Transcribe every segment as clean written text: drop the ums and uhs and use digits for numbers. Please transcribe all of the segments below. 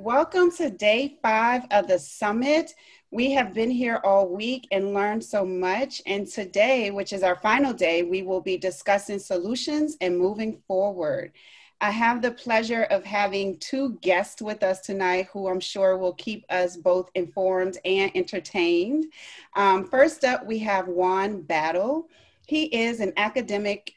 Welcome to day 5 of the summit. We have been here all week and learned so much. And today, which is our final day, we will be discussing solutions and moving forward. I have the pleasure of having 2 guests with us tonight who I'm sure will keep us both informed and entertained. First up, we have Juan Battle. He is an academic,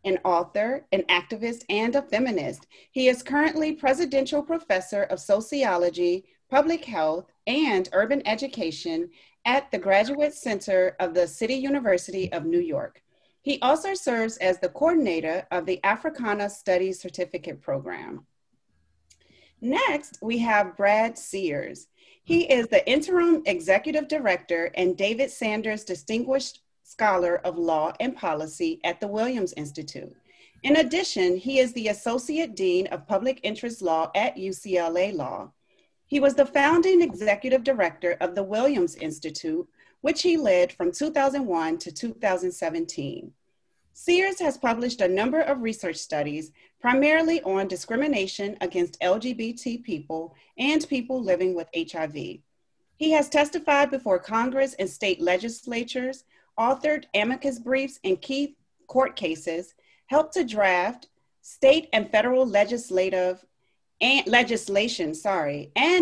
an author, an activist, and a feminist. He is currently Presidential Professor of Sociology, Public Health, and Urban Education at the Graduate Center of the City University of New York. He also serves as the coordinator of the Africana Studies Certificate Program. Next, we have Brad Sears. He is the Interim Executive Director and David Sanders Distinguished Scholar of Law and Policy at the Williams Institute. In addition, he is the Associate Dean of Public Interest Law at UCLA Law. He was the founding executive director of the Williams Institute, which he led from 2001 to 2017. Sears has published a number of research studies, primarily on discrimination against LGBT people and people living with HIV. He has testified before Congress and state legislatures, authored amicus briefs in key court cases, helped to draft state and federal legislation, and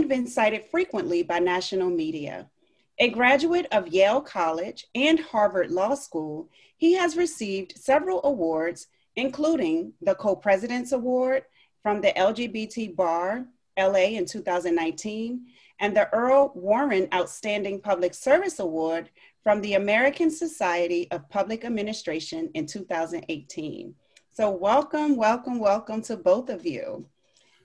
been cited frequently by national media. A graduate of Yale College and Harvard Law School, he has received several awards, including the Co-President's Award from the LGBT Bar, LA in 2019, and the Earl Warren Outstanding Public Service Award from the American Society of Public Administration in 2018. So welcome, welcome, welcome to both of you.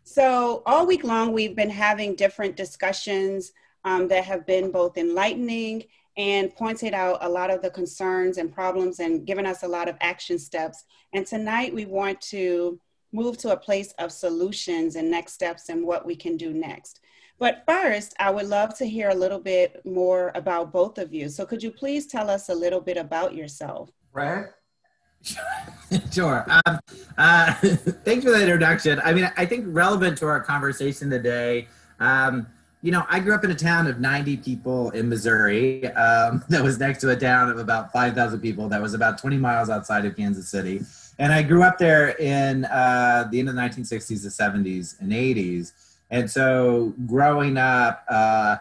So all week long, we've been having different discussions that have been both enlightening and pointed out a lot of the concerns and problems and given us a lot of action steps. And tonight we want to move to a place of solutions and next steps and what we can do next. But first, I would love to hear a little bit more about both of you. So could you please tell us a little bit about yourself? Brad? Sure. Thanks for the introduction. I mean, I think relevant to our conversation today, you know, I grew up in a town of 90 people in Missouri that was next to a town of about 5,000 people that was about 20 miles outside of Kansas City. And I grew up there in the end of the 1960s, the 70s, and 80s. And so growing up, I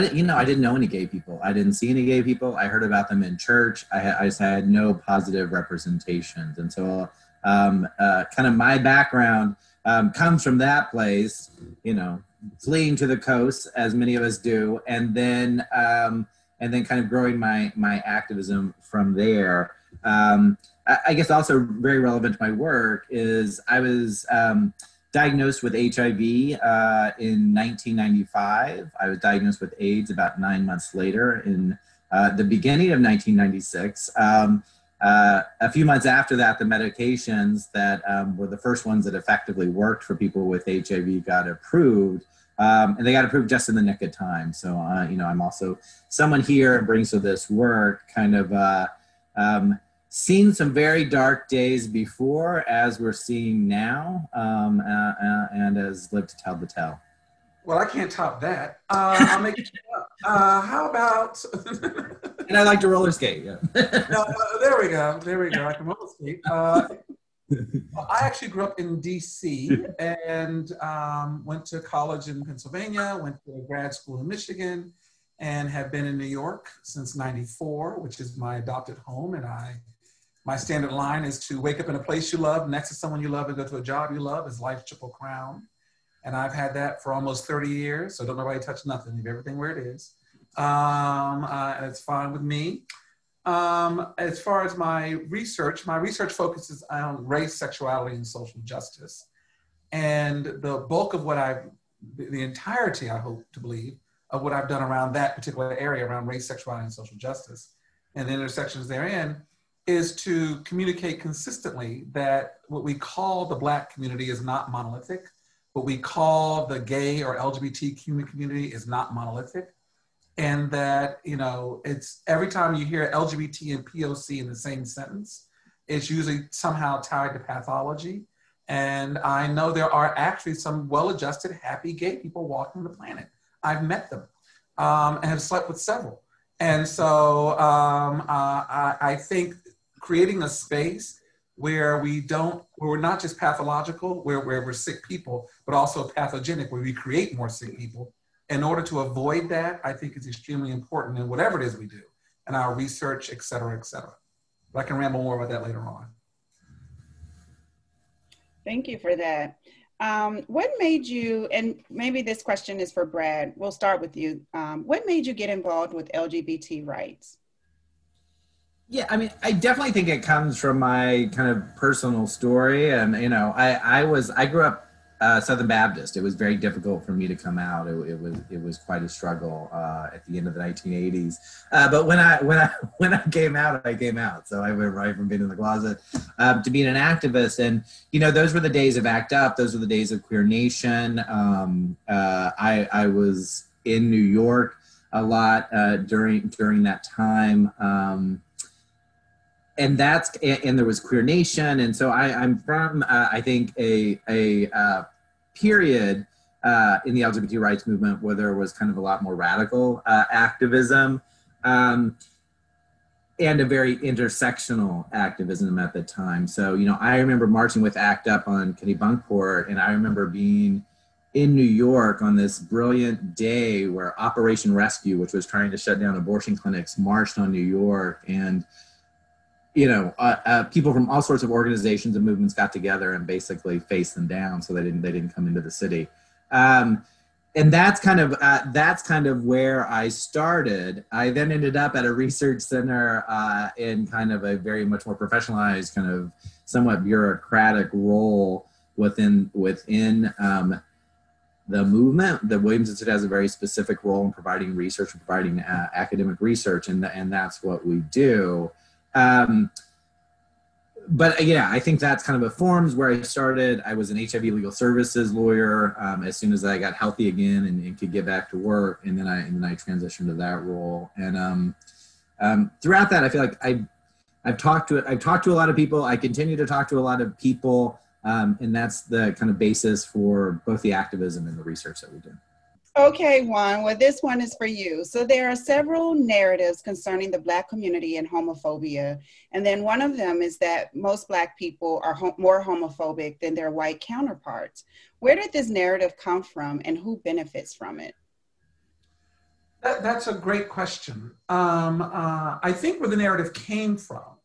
didn't know any gay people. I didn't see any gay people. I heard about them in church. I just had no positive representations. And so kind of my background comes from that place, you know, fleeing to the coast, as many of us do, and then kind of growing my activism from there. I guess also very relevant to my work is I was diagnosed with HIV in 1995. I was diagnosed with AIDS about 9 months later in the beginning of 1996. A few months after that, the medications that were the first ones that effectively worked for people with HIV got approved. And they got approved just in the nick of time. So, you know, I'm also someone here and brings to this work kind of seen some very dark days before, as we're seeing now, and has lived to tell the tale. Well, I can't top that. I'll make it up. How about... And I like to roller skate, yeah. No, there we go. I can roller skate. I actually grew up in DC and went to college in Pennsylvania, went to grad school in Michigan, and have been in New York since '94, which is my adopted home. And my standard line is to wake up in a place you love, next to someone you love, and go to a job you love is life's triple crown. And I've had that for almost 30 years, so don't nobody touch nothing, leave everything where it is. And it's fine with me. As far as my research focuses on race, sexuality, and social justice. And the bulk of the entirety, I hope to believe, of what I've done around that particular area, around race, sexuality, and social justice, and the intersections therein, is to communicate consistently that what we call the Black community is not monolithic. What we call the gay or LGBTQ community is not monolithic. And that, you know, it's every time you hear LGBT and POC in the same sentence, it's usually somehow tied to pathology. And I know there are actually some well-adjusted, happy gay people walking the planet. I've met them and have slept with several. And so I think creating a space where we're not just pathological, where we're sick people, but also pathogenic, where we create more sick people. In order to avoid that, I think is extremely important in whatever it is we do, in our research, et cetera, et cetera. But I can ramble more about that later on. Thank you for that. What made you, and maybe this question is for Brad, we'll start with you. What made you get involved with LGBT rights? Yeah, I mean, I definitely think it comes from my kind of personal story. And, you know, I grew up Southern Baptist. It was very difficult for me to come out. It was quite a struggle at the end of the 1980s. But when I came out, I came out. So I went right from being in the closet to being an activist. And, you know, those were the days of ACT UP. Those were the days of Queer Nation. I was in New York a lot during that time. And there was Queer Nation. And so I'm from, I think, a period in the LGBT rights movement where there was kind of a lot more radical activism and a very intersectional activism at the time. So, you know, I remember marching with ACT UP on Kennebunkport, and I remember being in New York on this brilliant day where Operation Rescue, which was trying to shut down abortion clinics, marched on New York. And you know, people from all sorts of organizations and movements got together and basically faced them down, so they didn't come into the city. And that's kind of where I started. I then ended up at a research center in kind of a very much more professionalized, kind of somewhat bureaucratic role within the movement. The Williams Institute has a very specific role in providing research, providing academic research, and that's what we do. But yeah, I think that's kind of a forms where I started. I was an HIV legal services lawyer as soon as I got healthy again and could get back to work, and then I transitioned to that role. And throughout that, I feel like I've talked to a lot of people. I continue to talk to a lot of people, and that's the kind of basis for both the activism and the research that we do. Okay, Juan, well, this one is for you. So there are several narratives concerning the Black community and homophobia. And then one of them is that most Black people are more homophobic than their white counterparts. Where did this narrative come from, and who benefits from it? That's a great question. I think where the narrative came from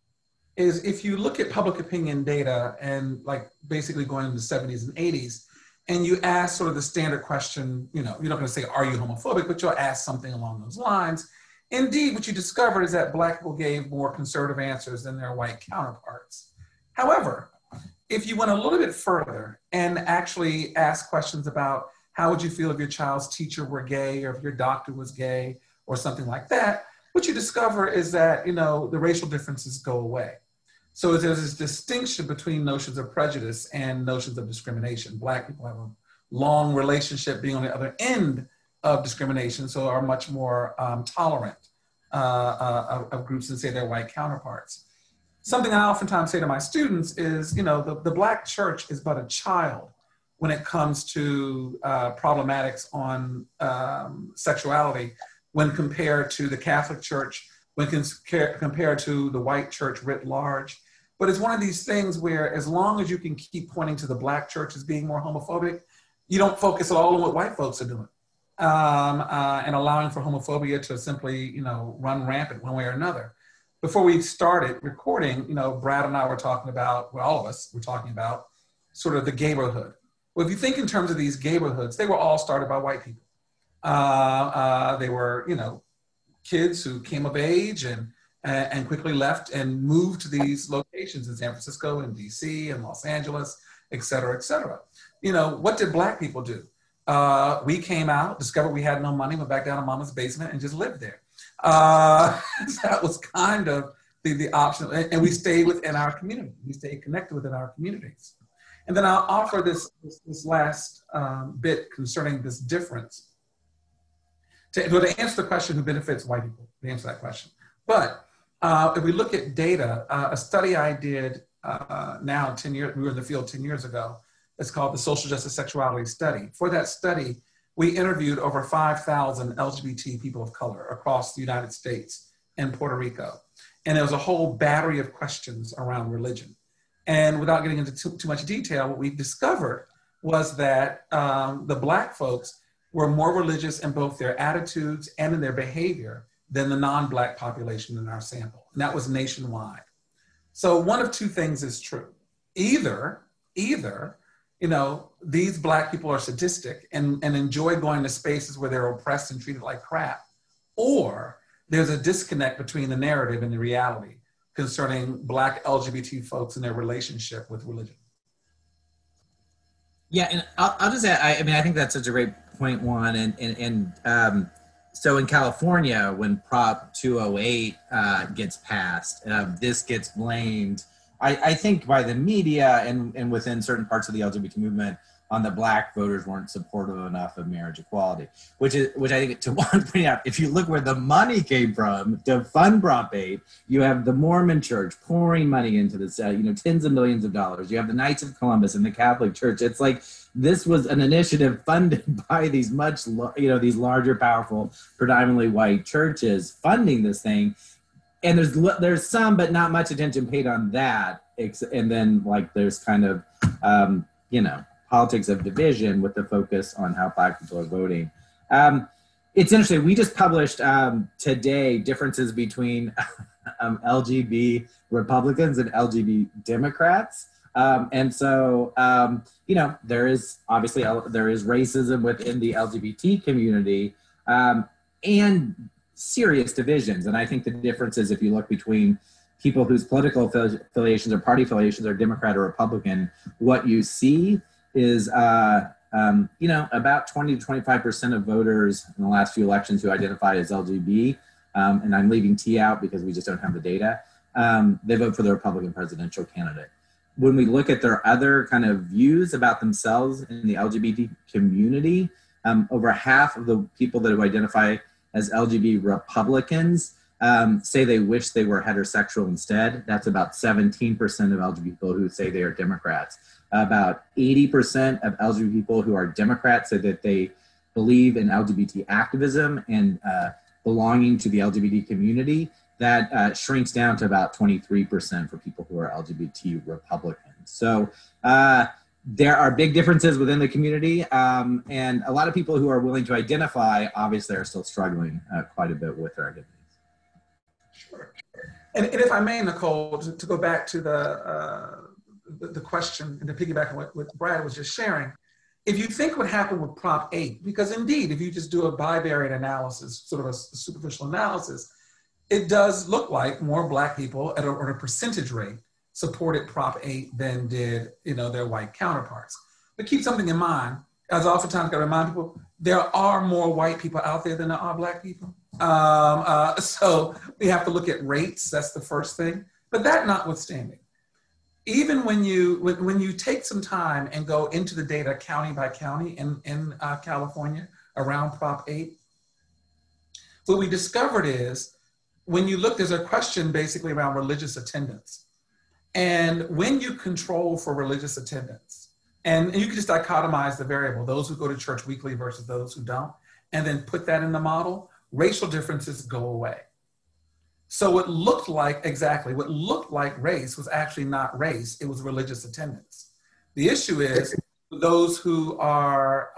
is if you look at public opinion data and like basically going into the 70s and 80s, and you ask sort of the standard question, you know, you're not going to say, are you homophobic, but you'll ask something along those lines. Indeed, what you discovered is that Black people gave more conservative answers than their white counterparts. However, if you went a little bit further and actually ask questions about how would you feel if your child's teacher were gay, or if your doctor was gay, or something like that, what you discover is that, you know, the racial differences go away. So there's this distinction between notions of prejudice and notions of discrimination. Black people have a long relationship being on the other end of discrimination, so are much more tolerant of groups than say their white counterparts. Something I oftentimes say to my students is, you know, the Black church is but a child when it comes to problematics on sexuality when compared to the Catholic Church, when compared to the white church writ large. But it's one of these things where as long as you can keep pointing to the Black church as being more homophobic, you don't focus at all on what white folks are doing and allowing for homophobia to simply, you know, run rampant one way or another. Before we started recording, you know, Brad and I were talking about, well, all of us were talking about sort of the gayborhood. Well, if you think in terms of these gayborhoods, they were all started by white people. They were, you know, kids who came of age and quickly left and moved to these locations in San Francisco and DC and Los Angeles, et cetera, et cetera. You know, what did Black people do? We came out, discovered we had no money, went back down to mama's basement and just lived there. That was kind of the option. And we stayed within our community. We stayed connected within our communities. And then I'll offer this last bit concerning this difference. To answer the question, who benefits white people, to answer that question. But if we look at data, a study I did now 10 years, we were in the field 10 years ago. It's called the Social Justice Sexuality Study. For that study, we interviewed over 5,000 LGBT people of color across the United States and Puerto Rico. And there was a whole battery of questions around religion. And without getting into too much detail, what we discovered was that the Black folks were more religious in both their attitudes and in their behavior than the non-Black population in our sample. And that was nationwide. So one of two things is true. Either, you know, these Black people are sadistic and enjoy going to spaces where they're oppressed and treated like crap, or there's a disconnect between the narrative and the reality concerning Black LGBT folks and their relationship with religion. Yeah, and I'll just add, I mean, I think that's such a great point, Juan. And so in California, when Prop 208 gets passed, this gets blamed, I think, by the media and within certain parts of the LGBT movement on the Black voters weren't supportive enough of marriage equality, which I think, to Juan point out, if you look where the money came from to fund Prop 8, you have the Mormon Church pouring money into this, you know, tens of millions of dollars. You have the Knights of Columbus and the Catholic Church. It's like this was an initiative funded by these these larger, powerful, predominantly white churches funding this thing. And there's some, but not much attention paid on that. And then like there's kind of, you know, politics of division with the focus on how Black people are voting. It's interesting. We just published today differences between LGBT Republicans and LGBT Democrats. And so, you know, there is racism within the LGBT community and serious divisions. And I think the difference is if you look between people whose political affiliations or party affiliations are Democrat or Republican, what you see is, you know, about 20 to 25% of voters in the last few elections who identify as LGBT, and I'm leaving T out because we just don't have the data, they vote for the Republican presidential candidate. When we look at their other kind of views about themselves in the LGBT community, over half of the people that identify as LGBT Republicans say they wish they were heterosexual instead. That's about 17% of LGBT people who say they are Democrats. About 80% of LGBT people who are Democrats say that they believe in LGBT activism and belonging to the LGBT community. That shrinks down to about 23% for people who are LGBT Republicans. So there are big differences within the community, and a lot of people who are willing to identify obviously are still struggling quite a bit with their identities. Sure. And if I may, Nicole, to go back to the question and to piggyback on what Brad was just sharing, if you think what happened with Prop 8, because indeed, if you just do a bivariate analysis, sort of a superficial analysis, it does look like more Black people at a percentage rate supported Prop 8 than did, you know, their white counterparts. But keep something in mind, as oftentimes I remind people, there are more white people out there than there are Black people. So we have to look at rates, that's the first thing. But that notwithstanding, even when you take some time and go into the data county by county in California around Prop 8, what we discovered is, when you look, there's a question basically around religious attendance. And when you control for religious attendance, and you can just dichotomize the variable, those who go to church weekly versus those who don't, and then put that in the model, racial differences go away. So what looked like race was actually not race, it was religious attendance. The issue is those who are,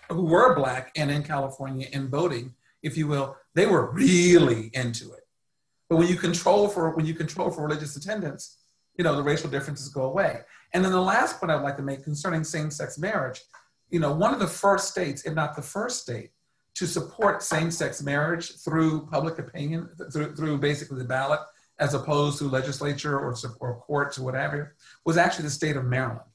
who were Black and in California and voting, if you will, they were really into it. But when you control for religious attendance, you know, the racial differences go away. And then the last point I'd like to make concerning same-sex marriage, you know, one of the first states, if not the first state, to support same-sex marriage through public opinion, through basically the ballot, as opposed to legislature or courts or whatever, was actually the state of Maryland.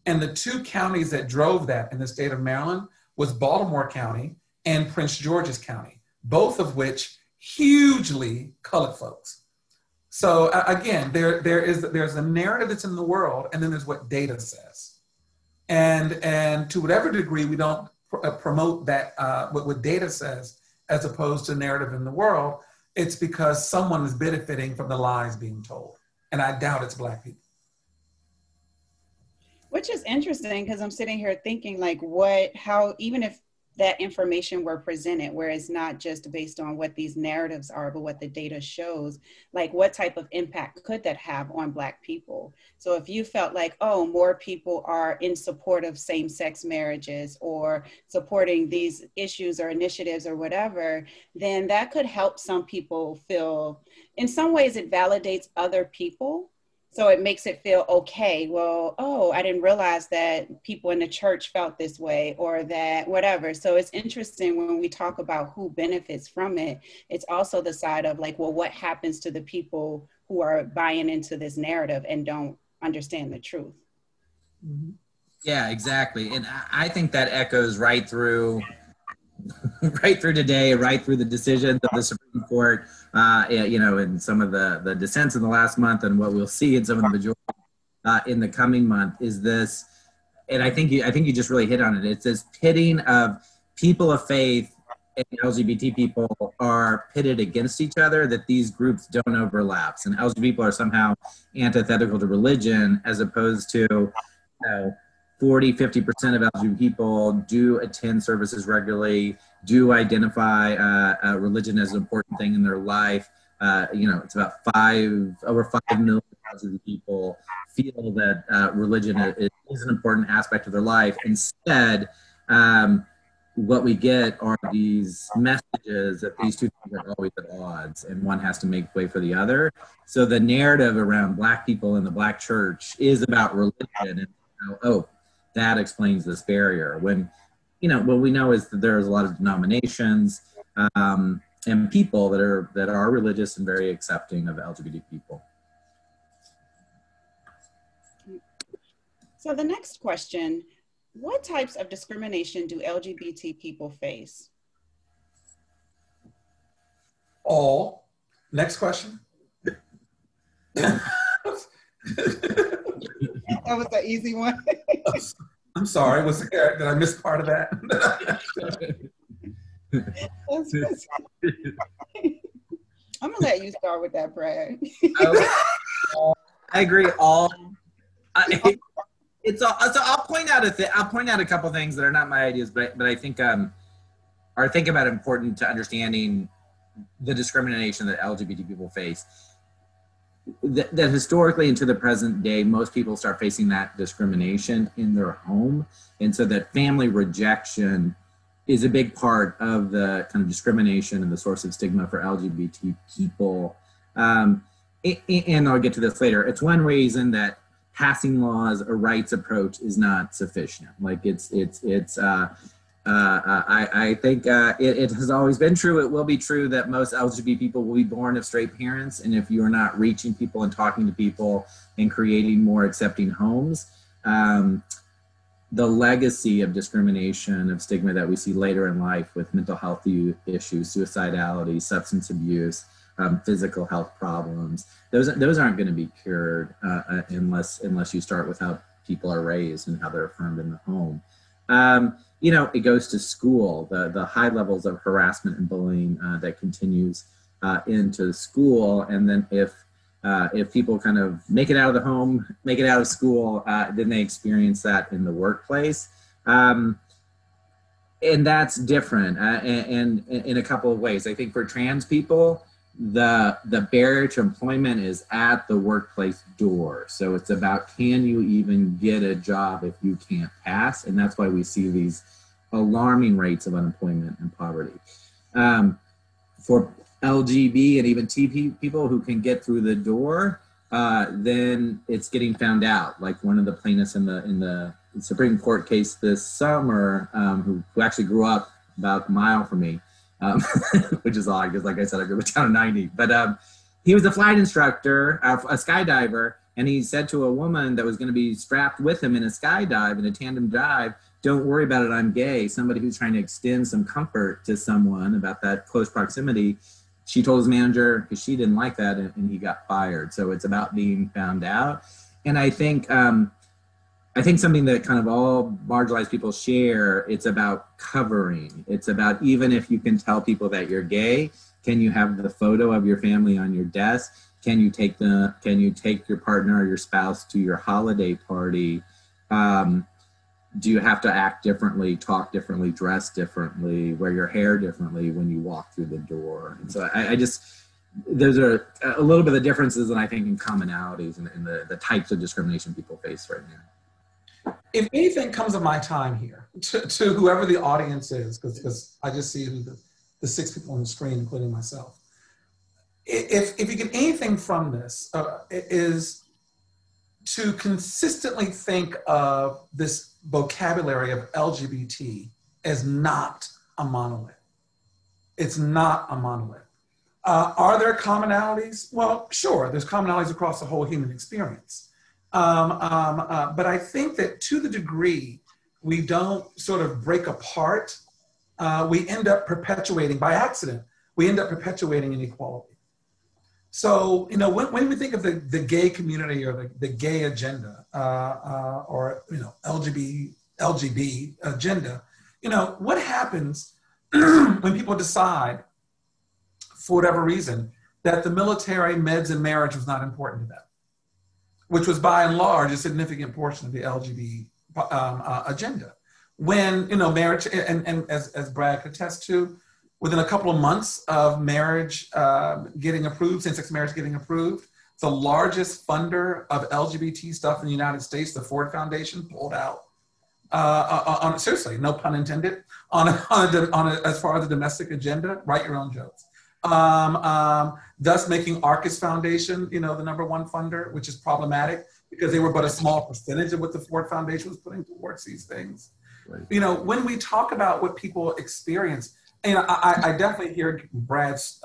And the two counties that drove that in the state of Maryland was Baltimore County and Prince George's County, both of which hugely colored folks. So again, there's a narrative that's in the world, and then there's what data says. And to whatever degree we don't promote that, what data says, as opposed to narrative in the world, it's because someone is benefiting from the lies being told. and I doubt it's Black people. Which is interesting because I'm sitting here thinking like how, even if that information were presented where it's not just based on what these narratives are, but what the data shows, like what type of impact could that have on Black people? So if you felt like, oh, more people are in support of same-sex marriages or supporting these issues or initiatives or whatever, then that could help some people feel, in some ways it validates other people. So it makes it feel okay. Well, oh, I didn't realize that people in the church felt this way or that whatever. So it's interesting when we talk about who benefits from it. It's also the side of like, well, what happens to the people who are buying into this narrative and don't understand the truth? Mm-hmm. Yeah, exactly. And I think that echoes right through today, right through the decisions of the Supreme Court, you know, and some of the dissents in the last month, and what we'll see in some of the majority in the coming month is this. And I think you just really hit on it. It's this pitting of people of faith and LGBT people are pitted against each other, that these groups don't overlap. And LGBT people are somehow antithetical to religion, as opposed to, you know, 40-50% of LGBT people do attend services regularly, do identify religion as an important thing in their life. You know, it's about over 5 million LGBT people feel that religion is an important aspect of their life. Instead, what we get are these messages that these two things are always at odds and one has to make way for the other. So the narrative around Black people in the Black church is about religion, and oh, that explains this barrier. When, you know, what we know is that there's a lot of denominations and people that are religious and very accepting of LGBT people. So the next question, what types of discrimination do LGBT people face? All. Next question. That was an easy one. I'm sorry, did I miss part of that? I'm gonna let you start with that, Brad. I agree. So I'll point out a couple things that are not my ideas, but I think are about important to understanding the discrimination that LGBT people face. That historically and to the present day, most people start facing that discrimination in their home. And so that family rejection is a big part of the kind of discrimination and the source of stigma for LGBT people. And I'll get to this later. It's one reason that passing laws or rights approach is not sufficient. Like I think it has always been true. It will be true that most LGBT people will be born of straight parents. And if you're not reaching people and talking to people and creating more accepting homes, the legacy of discrimination, of stigma that we see later in life with mental health issues, suicidality, substance abuse, physical health problems, those aren't going to be cured unless you start with how people are raised and how they're affirmed in the home. You know, it goes to school, the high levels of harassment and bullying that continues into school. And then if people kind of make it out of the home, make it out of school, then they experience that in the workplace. And that's different and in a couple of ways. I think for trans people, the barrier to employment is at the workplace door. So it's about, can you even get a job if you can't pass? And that's why we see these alarming rates of unemployment and poverty. For LGB and even T people who can get through the door, then it's getting found out. Like one of the plaintiffs in the Supreme Court case this summer, who actually grew up about a mile from me, which is odd because, like I said, I grew up in a town of 90. But he was a flight instructor, a skydiver, and he said to a woman that was going to be strapped with him in a skydive, in a tandem dive, "Don't worry about it, I'm gay." Somebody who's trying to extend some comfort to someone about that close proximity. She told his manager, because she didn't like that, and he got fired. So it's about being found out. And I think something that kind of all marginalized people share, it's about covering. It's about, even if you can tell people that you're gay, can you have the photo of your family on your desk? can you take your partner or your spouse to your holiday party? Do you have to act differently, talk differently, dress differently, wear your hair differently when you walk through the door? And so I just, there's a little bit of differences, and I think in commonalities in the types of discrimination people face right now. If anything comes of my time here, to whoever the audience is, because I just see the 6 people on the screen, including myself. If you get anything from this, it is to consistently think of this vocabulary of LGBT as not a monolith. It's not a monolith. Are there commonalities? Well, sure, there's commonalities across the whole human experience. But I think that to the degree we don't sort of break apart, we end up perpetuating, by accident, we end up perpetuating inequality. So, you know, when we think of the gay community or the gay agenda or, you know, LGBT agenda, you know, what happens when people decide, for whatever reason, that the military, meds, and marriage was not important to them, which was by and large a significant portion of the LGBT agenda. When, you know, marriage, and as Brad could attest to, within a couple of months of marriage getting approved, same-sex marriage getting approved, the largest funder of LGBT stuff in the United States, the Ford Foundation, pulled out. Seriously, no pun intended, as far as the domestic agenda. Write your own jokes. Thus making Arcus Foundation, you know, the #1 funder, which is problematic because they were but a small percentage of what the Ford Foundation was putting towards these things. Right. You know, when we talk about what people experience, and I definitely hear Brad's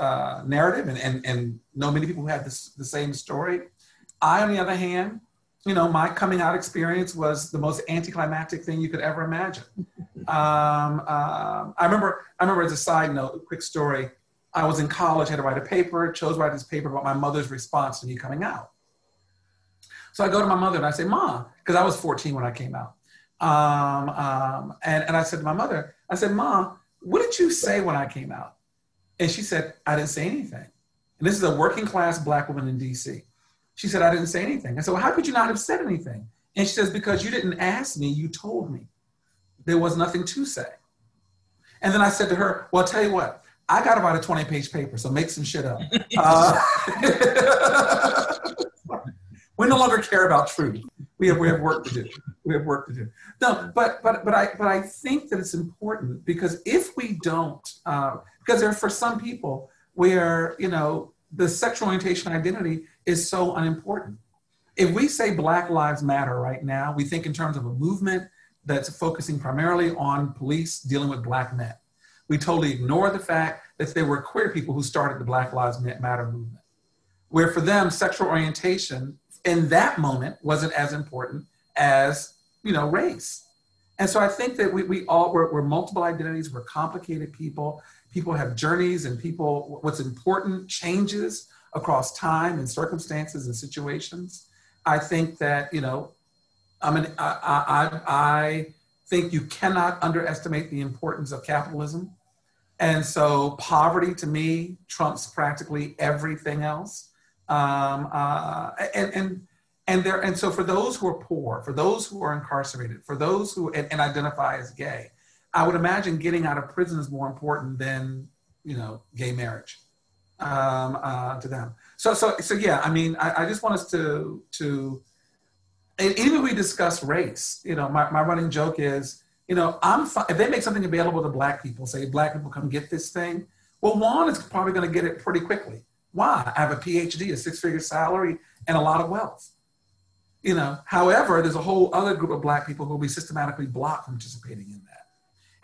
narrative and know many people who have the same story. I, on the other hand, you know, my coming out experience was the most anticlimactic thing you could ever imagine. I remember as a side note, a quick story, I was in college, had to write a paper, chose to write this paper about my mother's response to me coming out. So I go to my mother and I say, "Mom," because I was 14 when I came out. And I said to my mother, I said, "Mom, what did you say when I came out?" And she said, "I didn't say anything." And this is a working class Black woman in DC. She said, "I didn't say anything." I said, "Well, how could you not have said anything?" And she says, "Because you didn't ask me, you told me. There was nothing to say." And then I said to her, "Well, I'll tell you what, I got to write a 20-page paper, so make some shit up." We no longer care about truth. We have work to do. We have work to do. No, but I think that it's important because if we don't, because there for some people where, you know, the sexual orientation identity is so unimportant. If we say Black Lives Matter right now, we think in terms of a movement that's focusing primarily on police dealing with Black men. We totally ignore the fact that there were queer people who started the Black Lives Matter movement, where for them, sexual orientation in that moment wasn't as important as, you know, race. And so I think that we're multiple identities, we're complicated people. People have journeys, and people, what's important changes across time and circumstances and situations. I think that, you know, I think you cannot underestimate the importance of capitalism. And so poverty to me trumps practically everything else. And so for those who are poor, for those who are incarcerated, for those who and identify as gay, I would imagine getting out of prison is more important than, you know, gay marriage to them. So yeah, I mean, I just want us to and even if we discuss race, you know, my running joke is, you know, if they make something available to Black people, say Black people come get this thing, well, Juan is probably going to get it pretty quickly. Why? I have a PhD, a 6-figure salary, and a lot of wealth. You know, however, there's a whole other group of Black people who will be systematically blocked from participating in that.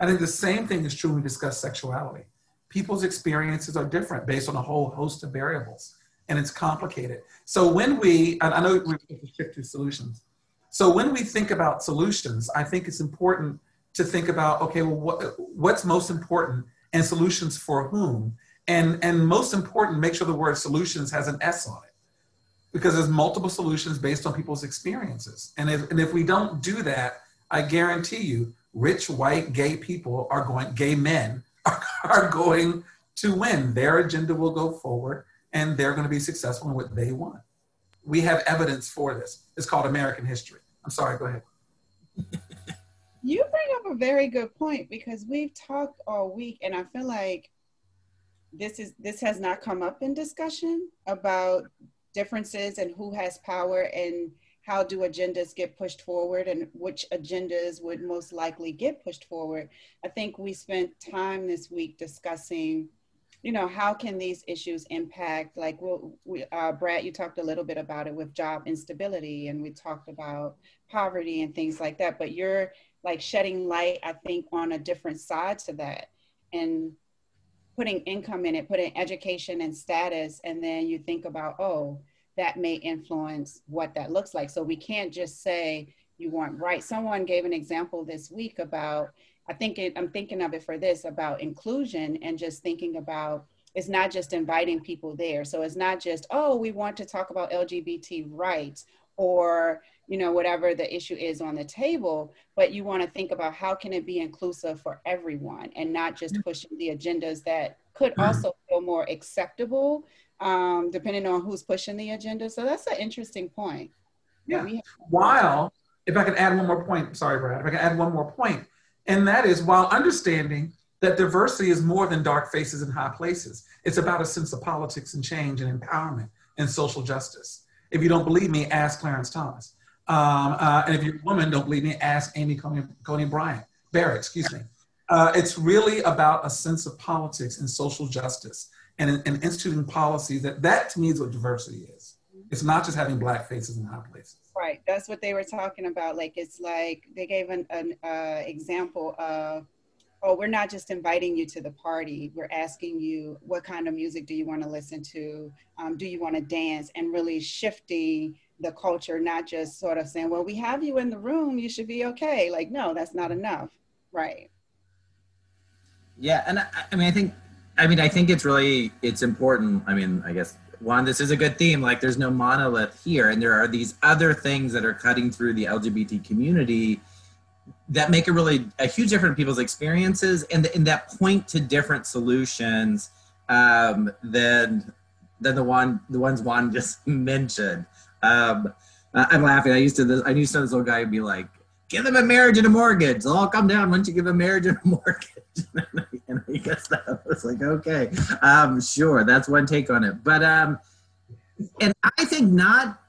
I think the same thing is true when we discuss sexuality. People's experiences are different based on a whole host of variables, and it's complicated. So when I know we have to shift to solutions. So when we think about solutions, I think it's important to think about, okay, well, what's most important and solutions for whom? And most important, make sure the word solutions has an S on it, because there's multiple solutions based on people's experiences. And if we don't do that, I guarantee you, rich, white, gay men are going to win. Their agenda will go forward, and they're going to be successful in what they want. We have evidence for this. It's called American history. I'm sorry, go ahead. You bring up a very good point, because we've talked all week, and I feel like this has not come up in discussion about differences and who has power and how do agendas get pushed forward and which agendas would most likely get pushed forward. I think we spent time this week discussing, you know, how can these issues impact, like, Brad, you talked a little bit about it with job instability, and we talked about poverty and things like that, but you're like shedding light, I think, on a different side to that, and putting income in it, putting education and status, and then you think about, oh, that may influence what that looks like. So we can't just say you want right. Someone gave an example this week about, I'm thinking of it for this, about inclusion, and just thinking about, it's not just inviting people there. So it's not just, oh, we want to talk about LGBT rights, or, you know, whatever the issue is on the table, but you want to think about how can it be inclusive for everyone, and not just pushing the agendas that could also feel more acceptable, depending on who's pushing the agenda. So that's an interesting point. Yeah. While, if I can add one more point, sorry, Brad, if I can add one more point, and that is, while understanding that diversity is more than dark faces in high places, it's about a sense of politics and change and empowerment and social justice. If you don't believe me, ask Clarence Thomas. And if you're a woman, don't believe me, ask Amy Coney Barrett, excuse me. It's really about a sense of politics and social justice, and instituting policies that to me is what diversity is. It's not just having black faces in high places. Right, that's what they were talking about. Like, it's like they gave an example of, oh, we're not just inviting you to the party. We're asking you, what kind of music do you want to listen to? Do you want to dance? And really shifting the culture, not just sort of saying, well, we have you in the room, you should be okay. Like, no, that's not enough. Right. Yeah, and I think it's important. I mean, I guess, one, this is a good theme. Like, there's no monolith here, and there are these other things that are cutting through the LGBT community that make a huge difference in people's experiences, and that point to different solutions than the ones Juan just mentioned. I'm laughing. I used to this old guy would be like, give them a marriage and a mortgage. They'll all come down once you give a marriage and a mortgage. And I guess that was like, okay, sure, that's one take on it. But and I think not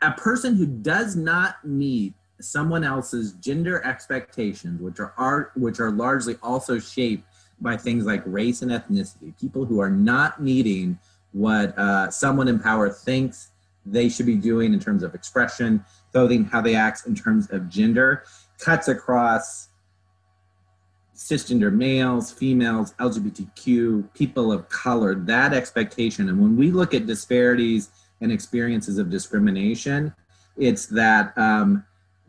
a person who does not meet someone else's gender expectations, which are largely also shaped by things like race and ethnicity, people who are not meeting what someone in power thinks they should be doing in terms of expression, clothing, how they act in terms of gender, cuts across cisgender males, females, LGBTQ, people of color, that expectation. And when we look at disparities and experiences of discrimination, it's that,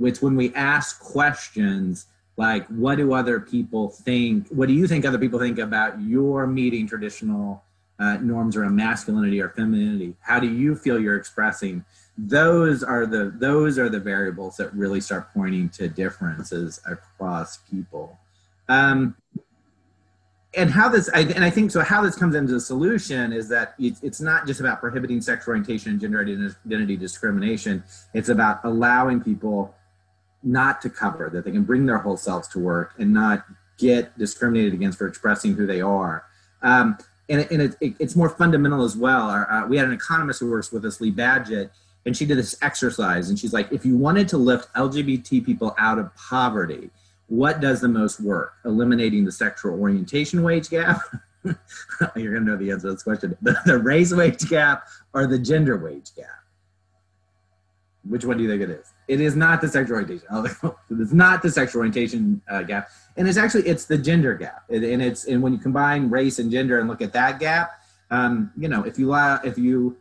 it's when we ask questions like, what do other people think? What do you think other people think about your meeting traditional norms around masculinity or femininity? How do you feel you're expressing? Those are the variables that really start pointing to differences across people. And how this, I think, so how this comes into the solution is that it's not just about prohibiting sexual orientation and gender identity discrimination. It's about allowing people not to cover, that they can bring their whole selves to work and not get discriminated against for expressing who they are. And it's more fundamental as well. We had an economist who works with us, Lee Badgett, and she did this exercise, and she's like, if you wanted to lift LGBT people out of poverty, what does the most work? Eliminating the sexual orientation wage gap? You're gonna know the answer to this question. The race wage gap or the gender wage gap? Which one do you think it is? It is not the sexual orientation. It's not the sexual orientation gap. And it's the gender gap. And when you combine race and gender and look at that gap, if you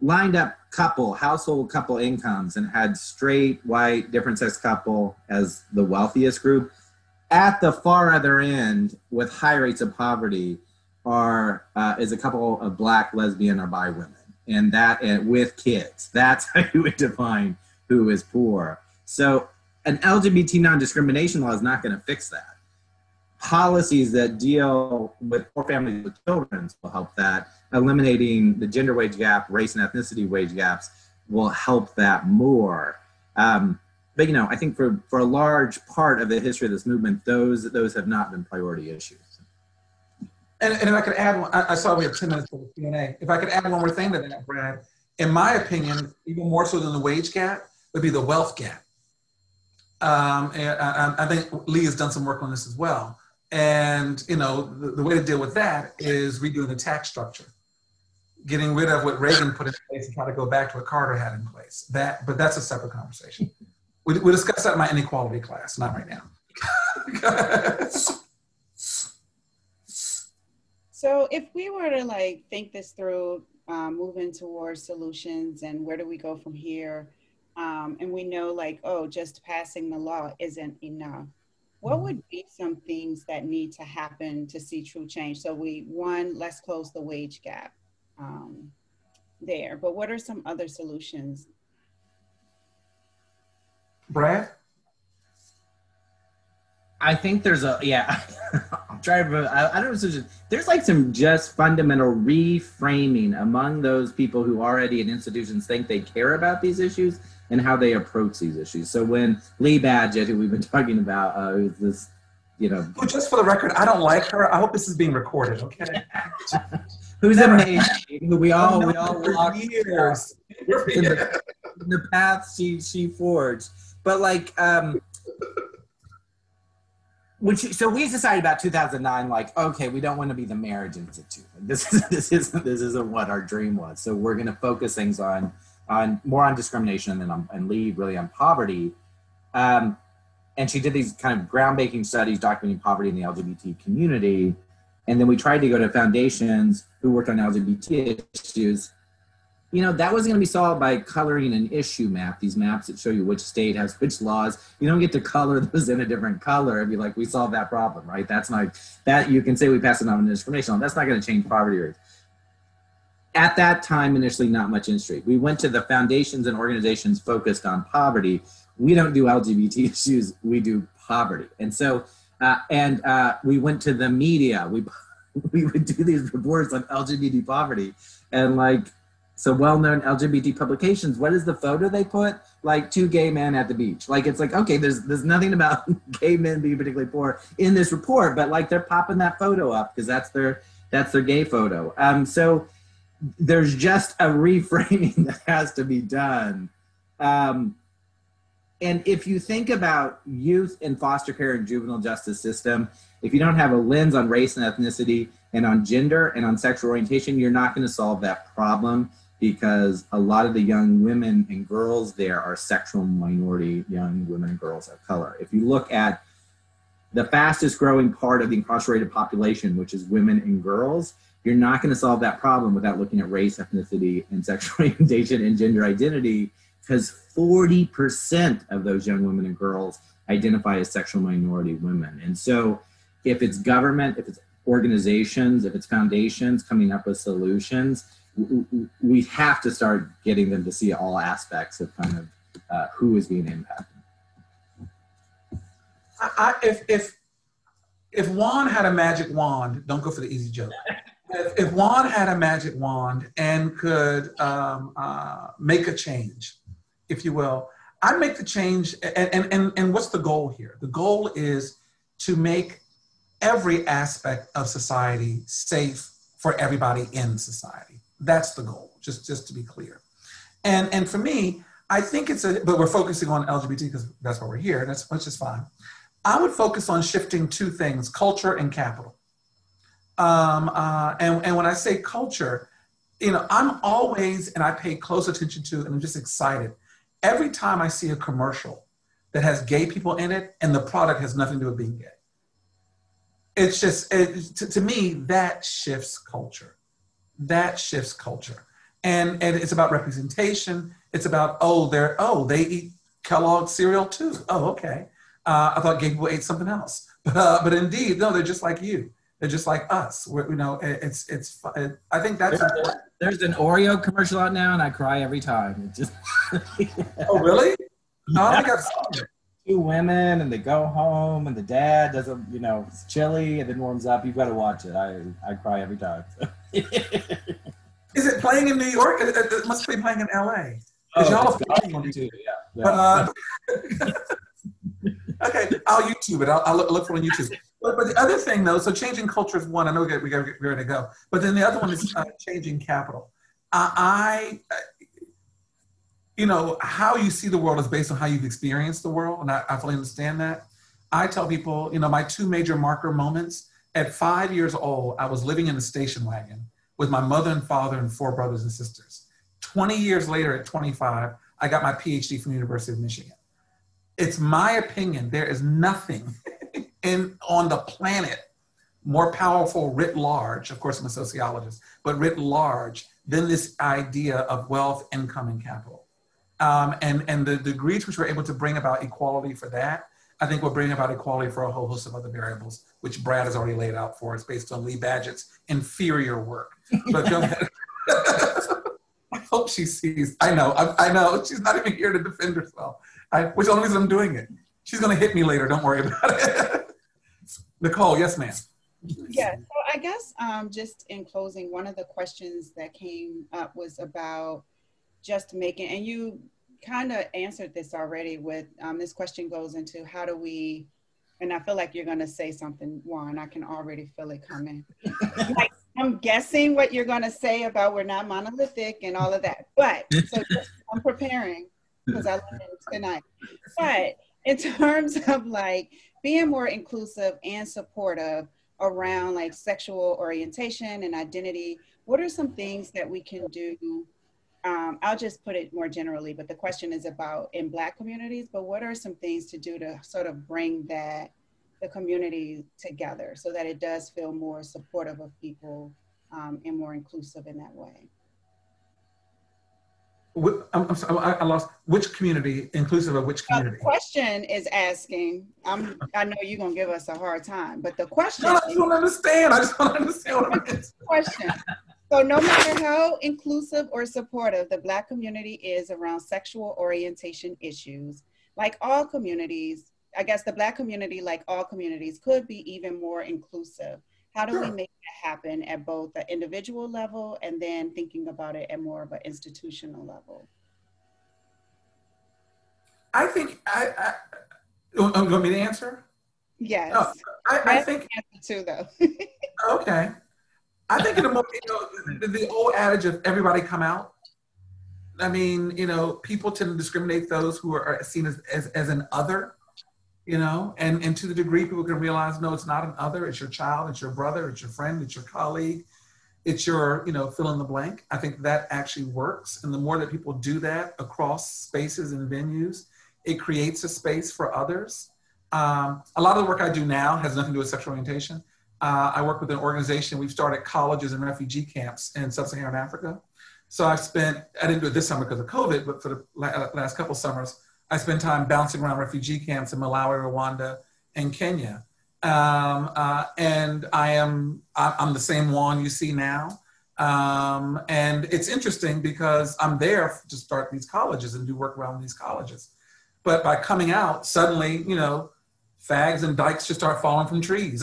lined up household couple incomes and had straight, white, different sex couple as the wealthiest group, at the far other end with high rates of poverty is a couple of Black, lesbian, or bi women. And with kids. That's how you would define who is poor. So an LGBT non-discrimination law is not going to fix that. policies that deal with poor families with children will help that. Eliminating the gender wage gap, race and ethnicity wage gaps will help that more. But I think for a large part of the history of this movement, those have not been priority issues. And if I could add one, I saw we have 10 minutes for the Q&A. If I could add one more thing to that, Brad, in my opinion, even more so than the wage gap, would be the wealth gap. And I think Lee has done some work on this as well. And the way to deal with that is redoing the tax structure, getting rid of what Reagan put in place and try to go back to what Carter had in place. But that's a separate conversation. We discussed that in my inequality class, not right now. So if we were to think this through, moving towards solutions and where do we go from here? And we know just passing the law isn't enough. What would be some things that need to happen to see true change? So let's close the wage gap there, but what are some other solutions? Brad? I think there's I'm trying to, I don't know, there's some just fundamental reframing among those people who already in institutions think they care about these issues and how they approach these issues. So when Lee Badgett, who we've been talking about, who's this, Well, just for the record, I don't like her. I hope this is being recorded, okay? Who's amazing, who we all walk years. in the path she forged. But so we decided about 2009, okay, we don't want to be the marriage institute. This isn't what our dream was. So we're going to focus things on more on discrimination and lead really on poverty. And she did these kind of groundbreaking studies documenting poverty in the LGBT community. And then we tried to go to foundations who worked on LGBT issues. That wasn't going to be solved by coloring an issue map, these maps that show you which state has which laws. You don't get to color those in a different color and be like, we solved that problem, right? That's not, that you can say we passed it on discrimination. That's not going to change poverty rates. At that time, initially, not much industry. We went to the foundations and organizations focused on poverty. We don't do LGBT issues, we do poverty. And so, we went to the media. We would do these reports on LGBT poverty and so well-known LGBT publications, what is the photo they put? Two gay men at the beach. It's okay, there's nothing about gay men being particularly poor in this report, but they're popping that photo up because that's their gay photo. So there's just a reframing that has to be done. And if you think about youth in foster care and juvenile justice system, if you don't have a lens on race and ethnicity and on gender and on sexual orientation, you're not going to solve that problem because a lot of the young women and girls there are sexual minority young women and girls of color. If you look at the fastest growing part of the incarcerated population, which is women and girls, you're not going to solve that problem without looking at race, ethnicity, and sexual orientation and gender identity, because 40% of those young women and girls identify as sexual minority women. And so if it's government, if it's organizations, if it's foundations coming up with solutions, we have to start getting them to see all aspects of kind of who is being impacted. If Juan had a magic wand, don't go for the easy joke. If Juan had a magic wand and could make a change, if you will, I'd make the change. And what's the goal here? The goal is to make every aspect of society safe for everybody in society. That's the goal, just to be clear. And for me, I think but we're focusing on LGBT because that's why we're here, and that's just fine. I would focus on shifting two things, culture and capital. And when I say culture, I'm always, and I pay close attention to, and I'm just excited, every time I see a commercial that has gay people in it and the product has nothing to do with being gay. It's just, to me, that shifts culture. That shifts culture. And it's about representation. It's about, they eat Kellogg's cereal too. Oh, okay. I thought gay people ate something else. But indeed, no, they're just like you. They're just like us. I think that's important. There's an Oreo commercial out now, and I cry every time. It just Oh, really? No, I think I've seen it. two women and they go home and the dad doesn't, you know, it's chilly and then warms up. You've got to watch it. I cry every time. Is it playing in New York? It must be playing in LA. Oh, y'all it's got on YouTube. But, okay, I'll YouTube it. I'll look for it on YouTube. But the other thing, though, so changing culture is one. I know we're ready to go. But then the other one is changing capital. You know, how you see the world is based on how you've experienced the world, and I fully understand that. I tell people, you know, my two major marker moments, at 5 years old, I was living in a station wagon with my mother and father and 4 brothers and sisters. 20 years later, at 25, I got my PhD from the University of Michigan. It's my opinion, there is nothing on the planet more powerful writ large, of course I'm a sociologist, but writ large than this idea of wealth, income, and capital. And the degree to which we're able to bring about equality for that, I think we'll bring about equality for a whole host of other variables, which Brad has already laid out for us based on Lee Badgett's inferior work. But go ahead. I hope she sees. I know. She's not even here to defend herself, which is the only reason I'm doing it. She's going to hit me later. Don't worry about it. Nicole, yes, ma'am. Yeah, so I guess just in closing, one of the questions that came up was about just making, and you kind of answered this already with, this question goes into how do we, and I feel like you're going to say something, Juan, I can already feel it coming. Like, I'm guessing what you're going to say about we're not monolithic and all of that, but so I'm preparing because I learned tonight. But in terms of like being more inclusive and supportive around like sexual orientation and identity, what are some things that we can do? I'll just put it more generally, but the question is about in Black communities, but what are some things to do to sort of bring the community together so that it does feel more supportive of people and more inclusive in that way? I'm sorry, I lost. Which community, inclusive of which community? The question is asking, I know you're going to give us a hard time, but the question No, I just don't understand. I just don't understand what I'm asking. Question. So no matter how inclusive or supportive the Black community is around sexual orientation issues, like all communities, I guess the Black community, like all communities, could be even more inclusive. How do we make that happen at both the individual level and then thinking about it at more of an institutional level? I think, you want me to answer? Yes. No, I think. Answer too, though. Okay. I think the old adage of everybody come out. I mean, people tend to discriminate those who are seen as an other, and to the degree people can realize, no, it's not an other, it's your child, it's your brother, it's your friend, it's your colleague, it's your, fill in the blank. I think that actually works. And the more that people do that across spaces and venues, it creates a space for others. A lot of the work I do now has nothing to do with sexual orientation. I work with an organization. We've started colleges and refugee camps in sub-Saharan Africa. So I didn't do it this summer because of COVID, but for the last couple summers, I spent time bouncing around refugee camps in Malawi, Rwanda, and Kenya. And I'm the same one you see now. And it's interesting because I'm there to start these colleges and do work around these colleges. But by coming out, suddenly, fags and dykes just start falling from trees.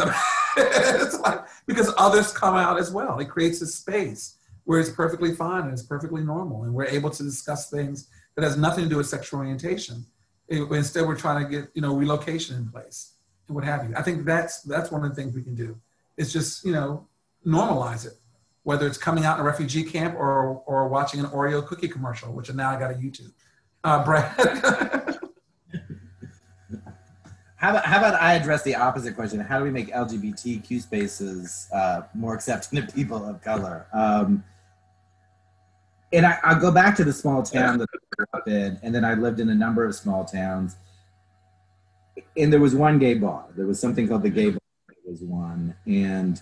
It's like, because others come out as well. It creates a space where it's perfectly fine and it's perfectly normal. And we're able to discuss things that has nothing to do with sexual orientation. Instead, we're trying to get, relocation in place and what have you. I think that's one of the things we can do. It's just, normalize it, whether it's coming out in a refugee camp or watching an Oreo cookie commercial, which now I got a YouTube. Brad? How about I address the opposite question? How do we make LGBTQ spaces more accepting of people of color? And I'll go back to the small town that I grew up in, and then I lived in a number of small towns. And there was one gay bar. There was something called the Gay Bar. It was one. And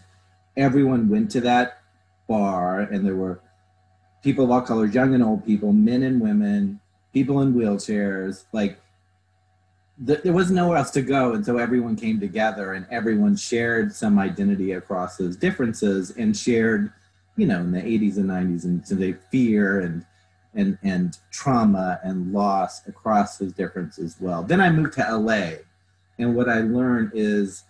everyone went to that bar, and there were people of all colors, young and old people, men and women, people in wheelchairs, like, there was nowhere else to go, and so everyone came together and everyone shared some identity across those differences and shared, in the 80s and 90s and so they fear and and trauma and loss across those differences as well. Then I moved to LA, and what I learned is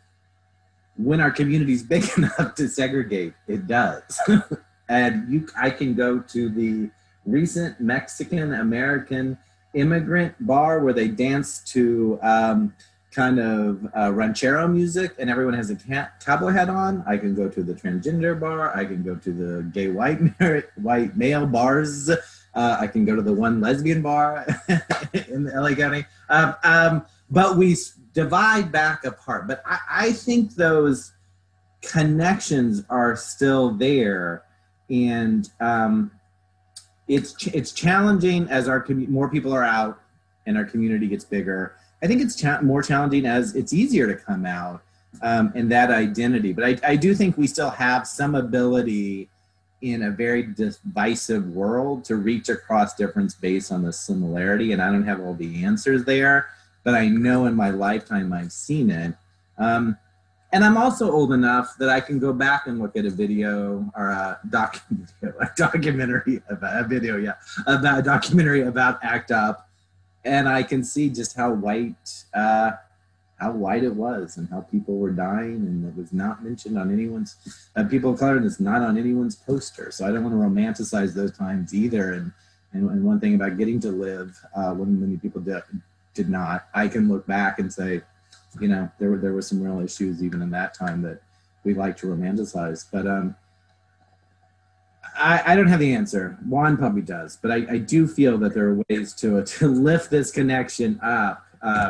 when our community is big enough to segregate, it does. And I can go to the recent Mexican American immigrant bar where they dance to kind of ranchero music and everyone has a cowboy hat on. I can go to the transgender bar. I can go to the gay white male bars. I can go to the one lesbian bar in the LA County. But we divide back apart. But I think those connections are still there. And it's challenging as more people are out and our community gets bigger. I think it's more challenging as it's easier to come out and that identity. But I do think we still have some ability in a very divisive world to reach across difference based on the similarity. And I don't have all the answers there, but I know in my lifetime I've seen it. And I'm also old enough that I can go back and look at a video or a documentary about ACT UP, and I can see just how white it was and how people were dying, and it was not mentioned on anyone's people of color, and it's not on anyone's poster. So I don't want to romanticize those times either. And one thing about getting to live when many people did not, I can look back and say, you know, there were some real issues even in that time that we like to romanticize. But I don't have the answer. Juan probably does, but I do feel that there are ways to lift this connection up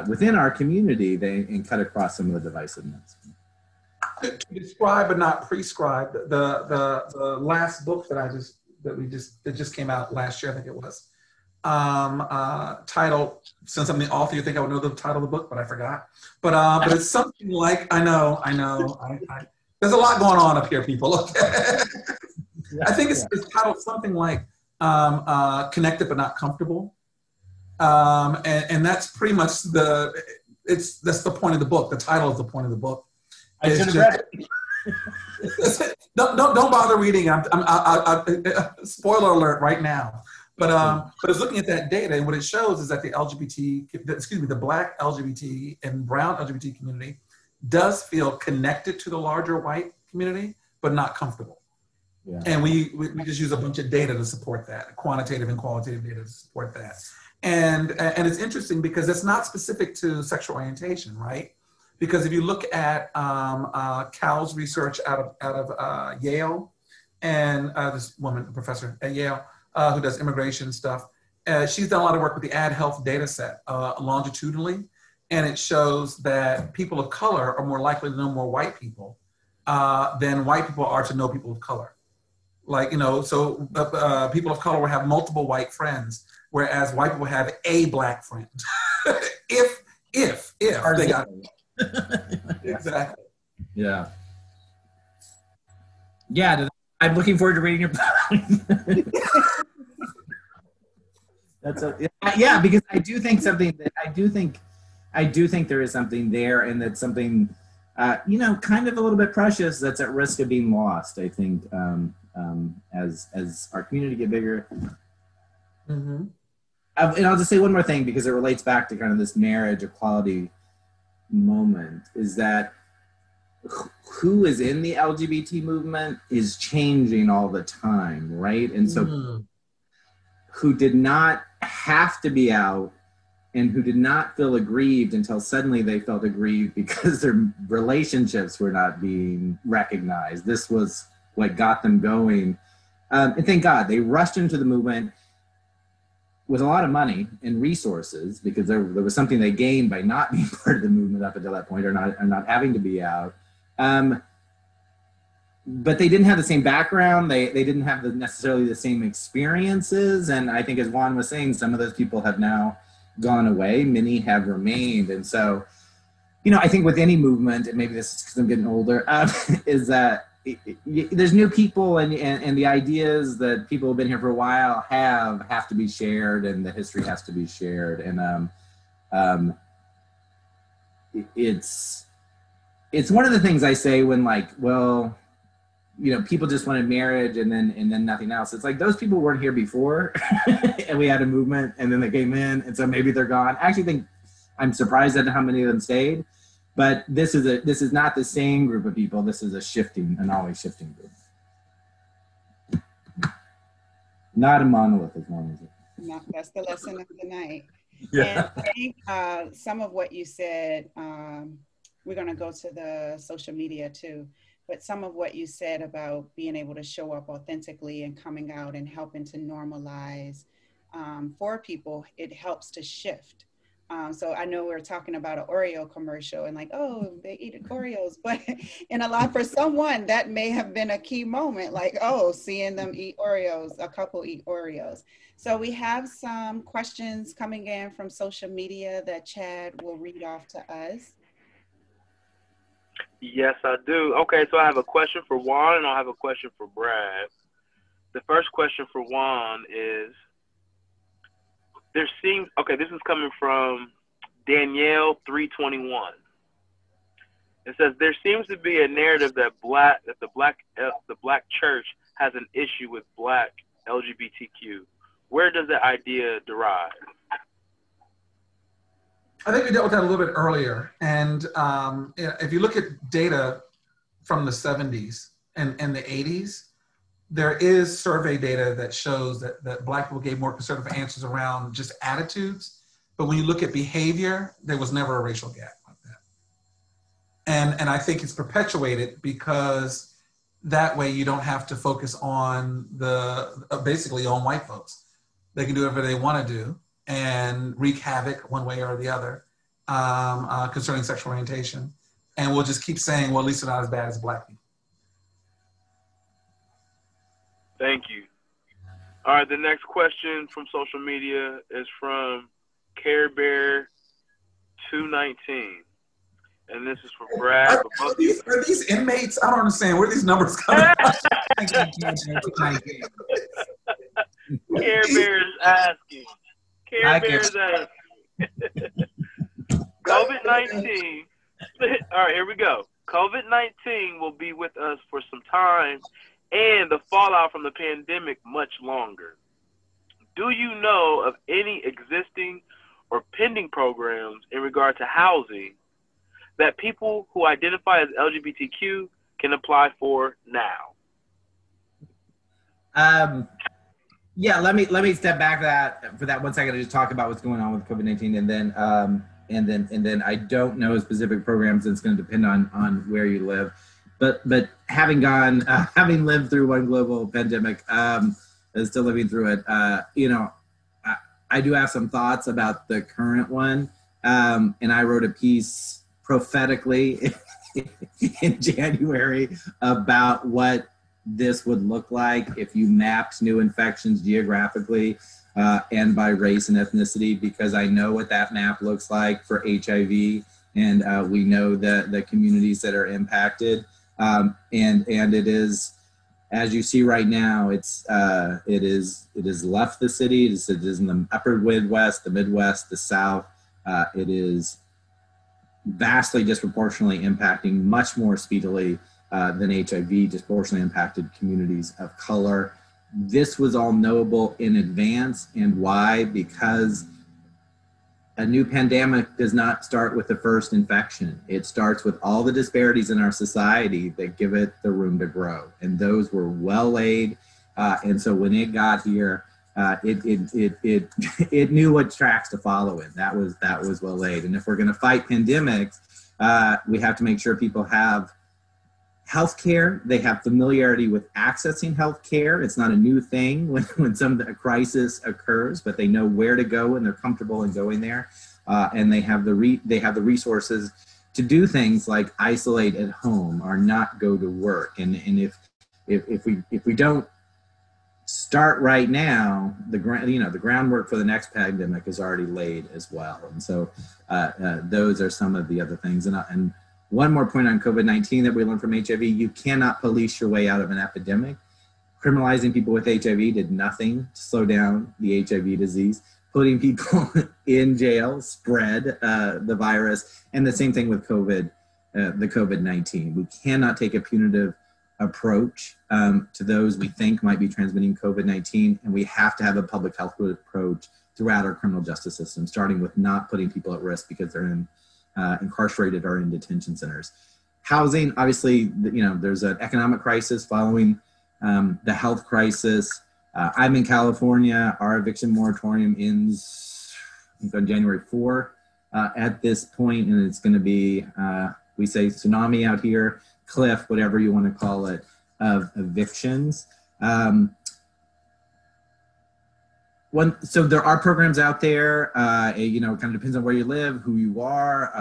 within our community and cut across some of the divisiveness. To describe but not prescribe, the last book that just came out last year, I think it was, titled, since I'm the author, you think I would know the title of the book, but I forgot. But it's something like, I know. There's a lot going on up here, people. Okay? I think it's titled something like Connected but Not Comfortable. And that's pretty much that's the point of the book. The title is the point of the book. I should have read it. Don't bother reading. I'm spoiler alert right now. But it's looking at that data, and what it shows is that the Black LGBT and brown LGBT community does feel connected to the larger white community, but not comfortable. Yeah. And we just use a bunch of data to support that, quantitative and qualitative data to support that. And it's interesting because it's not specific to sexual orientation, right? Because if you look at Cal's research out of Yale, and this woman, a professor at Yale, who does immigration stuff, she's done a lot of work with the Ad Health data set longitudinally, and it shows that people of color are more likely to know more white people than white people are to know people of color. Like, you know, so people of color will have multiple white friends, whereas white people have a Black friend. if they got it. Exactly. Yeah. Yeah, I'm looking forward to reading your book. Yeah, because I do think there is something there, and that's something you know, kind of a little bit precious that's at risk of being lost. I think as our community get bigger. Mm-hmm. And I'll just say one more thing because it relates back to kind of this marriage equality moment, is that who is in the LGBT movement is changing all the time, right? And so who did not have to be out and who did not feel aggrieved until suddenly they felt aggrieved because their relationships were not being recognized. This was what got them going. And thank God they rushed into the movement with a lot of money and resources because there was something they gained by not being part of the movement up until that point, or not having to be out. But they didn't have the same background. They didn't have necessarily the same experiences. And I think, as Juan was saying, some of those people have now gone away. Many have remained. And so, you know, I think with any movement, and maybe this is because I'm getting older, is that there's new people, and the ideas that people have been here for a while have to be shared, and the history has to be shared. And it's one of the things I say when, like, well, you know, people just wanted marriage and then nothing else. It's like those people weren't here before and we had a movement and then they came in and so maybe they're gone. I actually think I'm surprised at how many of them stayed, but this is not the same group of people. This is an always shifting group. Not a monolith as long as it. No, that's the lesson of the night. Yeah. And I think some of what you said, we're going to go to the social media too, but some of what you said about being able to show up authentically and coming out and helping to normalize for people, it helps to shift. So I know we're talking about an Oreo commercial and like, oh, they eat Oreos, but in a lot for someone that may have been a key moment, like, oh, seeing them eat Oreos, a couple eat Oreos. So we have some questions coming in from social media that Chad will read off to us. Yes, I do. Okay, so I have a question for Juan and I'll have a question for Brad. The first question for Juan is, this is coming from Danielle 321. It says there seems to be a narrative that the black church has an issue with black LGBTQ. Where does that idea derive? I think we dealt with that a little bit earlier. And if you look at data from the 70s and the 80s, there is survey data that shows that Black people gave more conservative answers around just attitudes. But when you look at behavior, there was never a racial gap like that. And I think it's perpetuated because that way you don't have to focus on basically on white folks. They can do whatever they want to do and wreak havoc one way or the other concerning sexual orientation. And we'll just keep saying, well, at least they're not as bad as Black people. Thank you. All right, the next question from social media is from Care Bear 219. And this is for Brad. Are these inmates? I don't understand. Where are these numbers coming from? Care Bear is asking. Care Bear is asking. COVID-19. All right, here we go. COVID-19 will be with us for some time and the fallout from the pandemic much longer. Do you know of any existing or pending programs in regard to housing that people who identify as LGBTQ can apply for now? Yeah, let me step back for that 1 second to just talk about what's going on with COVID-19, and then I don't know specific programs. It's going to depend on where you live, but having lived through one global pandemic, and still living through it, I do have some thoughts about the current one, and I wrote a piece prophetically in January about what this would look like if you mapped new infections geographically and by race and ethnicity, because I know what that map looks like for HIV, and we know the communities that are impacted, and it is, as you see right now, it is left the city. It is in the upper Midwest, the Midwest, the South. It is vastly disproportionately impacting much more speedily than HIV disproportionately impacted communities of color. This was all knowable in advance. And why? Because a new pandemic does not start with the first infection. It starts with all the disparities in our society that give it the room to grow. And those were well laid. And so when it got here, it knew what tracks to follow in. That was well laid. And if we're going to fight pandemics, we have to make sure people have healthcare. They have familiarity with accessing healthcare. It's not a new thing when a crisis occurs, but they know where to go and they're comfortable in going there. And they have the resources to do things like isolate at home or not go to work. And if we don't start right now, the groundwork for the next pandemic is already laid as well. And so those are some of the other things. And one more point on COVID-19 that we learned from HIV: you cannot police your way out of an epidemic. Criminalizing people with HIV did nothing to slow down the HIV disease. Putting people in jail spread the virus, and the same thing with the COVID-19. We cannot take a punitive approach to those we think might be transmitting COVID-19, and we have to have a public health approach throughout our criminal justice system, starting with not putting people at risk because they're incarcerated or in detention centers. Housing, obviously, there's an economic crisis following the health crisis. I'm in California. Our eviction moratorium ends on January 4 at this point, and it's going to be, we say tsunami out here, cliff, whatever you want to call it, of evictions. So there are programs out there, it kind of depends on where you live, who you are.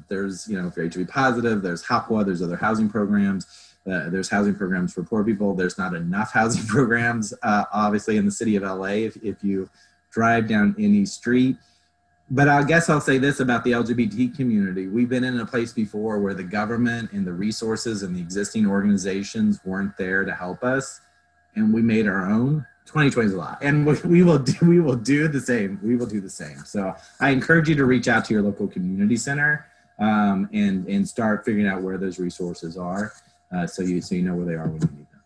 There's, if you're HIV positive, there's HAPWA, there's other housing programs. There's housing programs for poor people. There's not enough housing programs, obviously, in the city of LA if you drive down any street. But I guess I'll say this about the LGBT community. We've been in a place before where the government and the resources and the existing organizations weren't there to help us, and we made our own. 2020 is a lot, and we will do the same. We will do the same. So I encourage you to reach out to your local community center and start figuring out where those resources are, so you know where they are when you need them.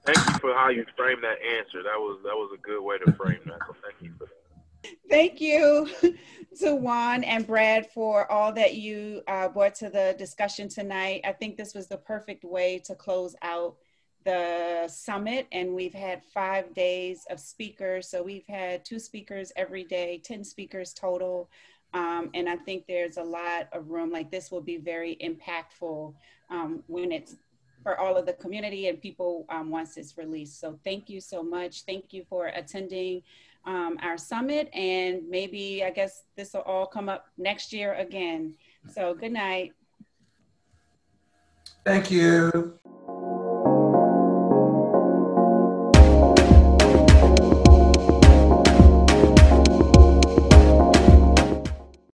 Thank you for how you framed that answer. That was a good way to frame that. So thank you for that. Thank you to Juan and Brad for all that you brought to the discussion tonight. I think this was the perfect way to close out the summit, and we've had 5 days of speakers. So we've had 2 speakers every day, 10 speakers total. And I think there's a lot of room. Like, this will be very impactful when it's for all of the community and people once it's released. So thank you so much. Thank you for attending our summit, and maybe, I guess this will all come up next year again. So good night. Thank you.